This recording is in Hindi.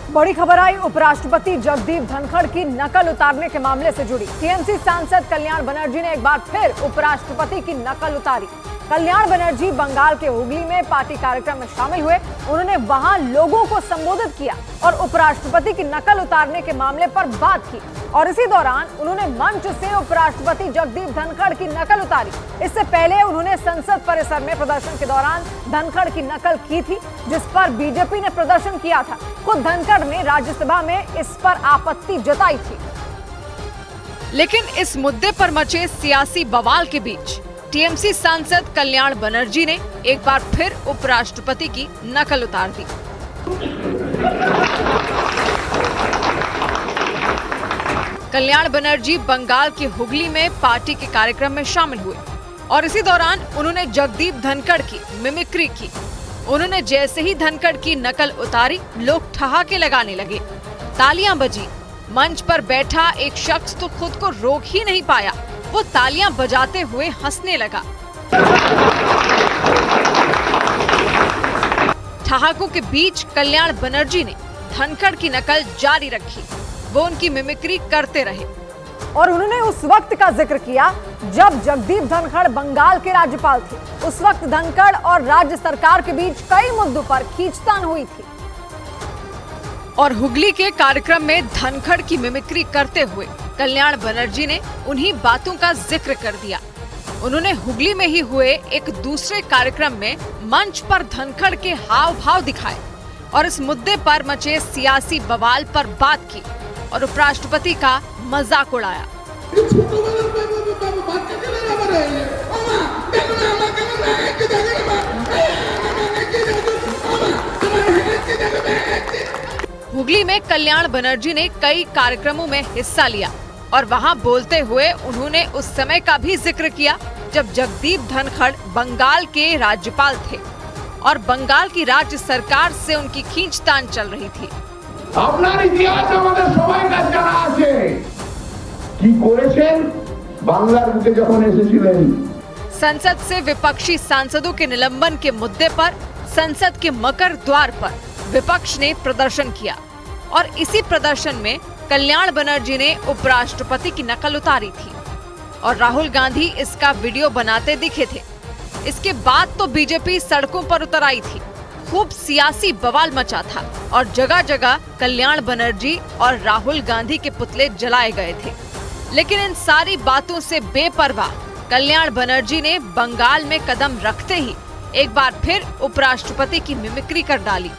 बड़ी खबर आई उपराष्ट्रपति जगदीप धनखड़ की नकल उतारने के मामले से जुड़ी। टीएमसी सांसद कल्याण बनर्जी ने एक बार फिर उपराष्ट्रपति की नकल उतारी। कल्याण बनर्जी बंगाल के हुगली में पार्टी कार्यक्रम में शामिल हुए। उन्होंने वहां लोगों को संबोधित किया और उपराष्ट्रपति की नकल उतारने के मामले पर बात की और इसी दौरान उन्होंने मंच से उपराष्ट्रपति जगदीप धनखड़ की नकल उतारी। इससे पहले उन्होंने संसद परिसर में प्रदर्शन के दौरान धनखड़ की नकल की थी, जिस पर बीजेपी ने प्रदर्शन किया था। खुद धनखड़ ने राज्यसभा में इस पर आपत्ति जताई थी। लेकिन इस मुद्दे पर मचे सियासी बवाल के बीच टीएमसी सांसद कल्याण बनर्जी ने एक बार फिर उपराष्ट्रपति की नकल उतार दी। कल्याण बनर्जी बंगाल के हुगली में पार्टी के कार्यक्रम में शामिल हुए और इसी दौरान उन्होंने जगदीप धनखड़ की मिमिक्री की। उन्होंने जैसे ही धनखड़ की नकल उतारी, लोग ठहाके लगाने लगे, तालियां बजी। मंच पर बैठा एक शख्स तो खुद को रोक ही नहीं पाया, वो तालियां बजाते हुए हंसने लगा। ठहाकों के बीच कल्याण बनर्जी ने धनखड़ की नकल जारी रखी। वो उनकी मिमिक्री करते रहे और उन्होंने उस वक्त का जिक्र किया जब जगदीप धनखड़ बंगाल के राज्यपाल थे। उस वक्त धनखड़ और राज्य सरकार के बीच कई मुद्दों पर खींचतान हुई थी और हुगली के कार्यक्रम में धनखड़ की मिमिक्री करते हुए कल्याण बनर्जी ने उन्हीं बातों का जिक्र कर दिया। उन्होंने हुगली में ही हुए एक दूसरे कार्यक्रम में मंच पर धनखड़ के हाव भाव दिखाए और इस मुद्दे पर मचे सियासी बवाल पर बात की और उपराष्ट्रपति का मजाक उड़ाया। हुगली में कल्याण बनर्जी ने कई कार्यक्रमों में हिस्सा लिया और वहां बोलते हुए उन्होंने उस समय का भी जिक्र किया जब जगदीप धनखड़ बंगाल के राज्यपाल थे और बंगाल की राज्य सरकार से उनकी खींचतान चल रही थी। আপনার ইতিহাস আমাদের সবাইকার জানা আছে কি করেছেন বাংলার বুকে যখন এসেছিলেন। संसद से विपक्षी सांसदों के निलंबन के मुद्दे पर संसद के मकर द्वार पर विपक्ष ने प्रदर्शन किया और इसी प्रदर्शन में कल्याण बनर्जी ने उपराष्ट्रपति की नकल उतारी थी और राहुल गांधी इसका वीडियो बनाते दिखे थे। इसके बाद तो बीजेपी सड़कों पर उतर आई थी। खूब सियासी बवाल मचा था और जगह जगह कल्याण बनर्जी और राहुल गांधी के पुतले जलाए गए थे। लेकिन इन सारी बातों से बेपरवाह कल्याण बनर्जी ने बंगाल में कदम रखते ही एक बार फिर उपराष्ट्रपति की मिमिक्री कर डाली।